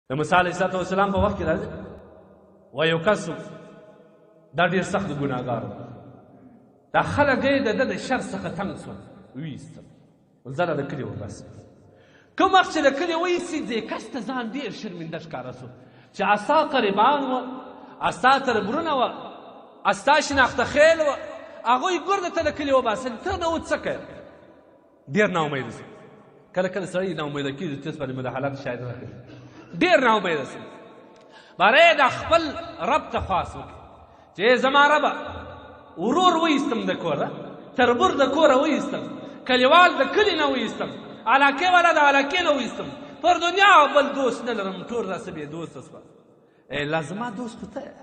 د موسی علیه السلام په وخت کې راځي و یو کس دا ډېر سخت ګناهګار و. دا خلک یې د ده د شر څخه تنګ شول، ویستل زره د کلي وباسي. کوم وخت چې د کلي وایستې دې کس ته ځان ډېر شرمنده ښکاره شو چې استا قریبان وه، استا تربرونه وه، استا شناخته خیل وه، هغوی ګرده ته د کلي وباسل. ته نه و څه کوې؟ ډېر ناامیده شو. کله کله سړی ناامیده کېږي، تېس باندې مې د حالات شاید راغلي، ډېر ناامیده شو. باره د خپل رب ته خواست وکړي چې زما ربه ورور وایستم د کوره، تربور د کوره وایستم، کلیوال د کلي نه وایستم، علاقې والا د علاقې نه وایستم، پر دنیا بل دوست نه لرم، ټول راسه بې دوسته شوه. لا زما دوست خو ته یې،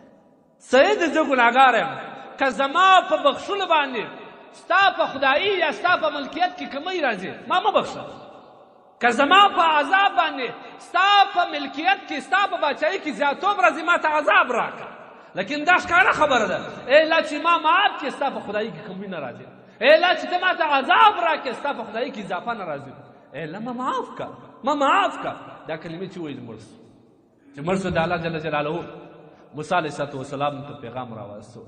سید زه ګناهګار یم. که زما په بخښلو باندې ستا په خدایي یا ستا په ملکیت کې کمی راځي، ما مه بخښه. که زما په عذاب باندې ستا په ملکیت کې، ستا په باچایي کې زیاتوب راځي، ما ته عذاب راکړه. لیکن دا ښکاره خبره ده، لا چې ما معاف کړې ستا په خدایي کې کمی نه راځي، لا چې ته ما ته عذاب راکړې ستا په خدایي کې اضافه نه راځي، لا ما معاف کړه، ما معاف کړه. دا کلمې چې ویل مړ شو، چې مړ شو د الله جل جلاله موسی علیه السلام ته پیغام راواستو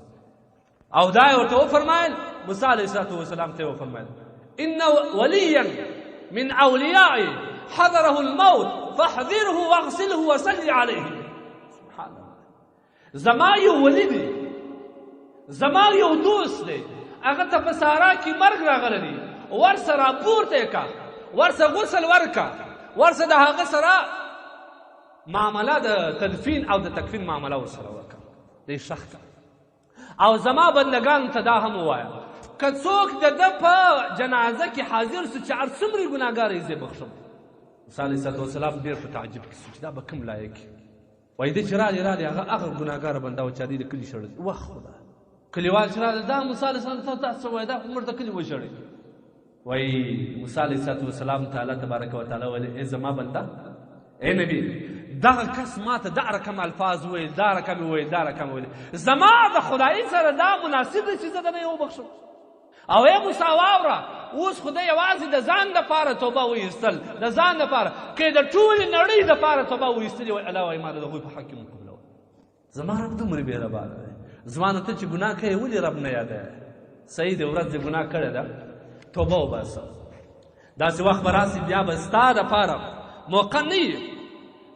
او دا یې ورته وفرمایل. موسی علیه السلام ته یې وفرمایل ان ولیا من اولیائي حضره الموت فاحذره واغسله وصلي عليه. سبحان الله. زما یو ولی دی، زما یو دوست دی، هغه ته په سارا کې مرګ راغلی دی، ورسه راپورته یې کا، ورسه غسل ورکا، ورسه د هغه سره معامله د تدفین او د تکفین معامله ورسره وکړه، دی ښخ کړه. او زما بندګانو ته دا هم ووایه که څوک د ده په جنازه کې حاضر سو چې هر څومره ګناهګار یې زه بخښم. موسی علیه السلام ډېر په تعجب کې سو چې دا به کوم لایق وایي. دی چې راغلی هغه ګناهګاره بنده و چې هغې د کلي شړل. وخ خدا کلیوال چې راغلی دا موسی علیه السلام ته څه وایي، دا خو موږ د کلي وشړئ. وایي موسی علیه السلام ته الله تبارک وتعالی ویلې ای زما بنده، ای نبي، دغه کس ما ته دا رقم الفاظ ویل، دا رقم یې ویل، دا رقم ویل، زما د خدایي سره دا مناسب دی چې زه دنه یې وبخښم. او ای موسی واوره، اوس خو ده یوازې د ځان دپاره توبه وایستل، د ځان دپاره، که د ټولې نړۍ دپاره توبه وایستلې وای، الله وایي ما د هغوی په حق کې مقبلوم. زما رب دومره بېرباره دی. زما نه ته چې ګناه کوې ولې رب نه یادوې؟ صحیح دی، ورځ دې ګناه کړې ده، توبه وباسه. داسې وخت به راسي بیا به ستا دپاره موقع نه وي،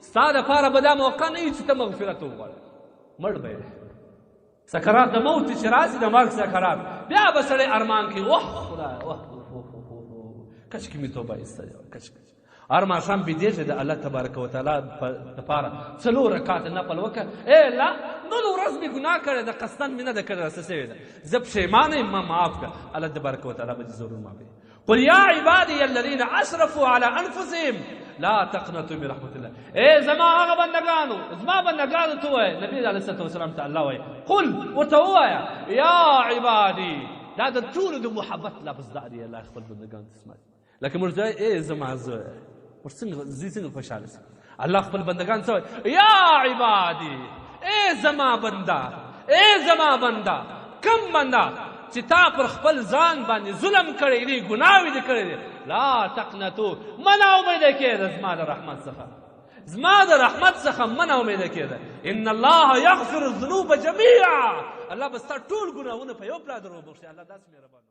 ستا دپاره به دا موقع نه وي چې ته مغفرت وغواړې. مړ به یې سکرات د موت چې راسي، د مرګ سکرات، بیا به سړی ارمان کوي وه خدایه وه کشکې مې توبه ایستلې وه، کشکې هر ماښام بېدېږې د الله تبارک وتعالی دپاره 4 رکعاته نفل وکړه. لا نن ورځ مې ګناه کړې ده، قصدن مې نه ده کړې، راسه سوې ده، زه پښیمانه یم، ما معاف کړه. الله تبارک وتعالی به دې ضرور معافوي. قل یا عبادي الذین اسرفوا على انفسهم لا تقنطوا من رحمة الله. ای زما هغه بندګانو، زما بندګانو ته وایه، نبي علیه السلام ته الله وایي قل ورته ووایه یا عبادي. دا د ټولو د محبت لفظ دا دی، الله خپل بندګانو ته اسمایي. لکه موږ ځای ای زما زویه، ورته څنګه خوشحاله شي. الله خپل بندګانو ته وایي یا عبادي، ای زما بنده، ای زما بنده، کم بنده چې تا پر خپل ځان باندې ظلم کړی دی، ګناوې دې کړی دی، لا تقنطو، مه ناامیده کېږه زما د رحمت څخه، زما د رحمت څخه مه ناامیده کېږه. ان الله یغفر الذنوب جمیعا، الله به ستا ټول ګناهونه په یو پلا در وبخښي. الله داسې مهربان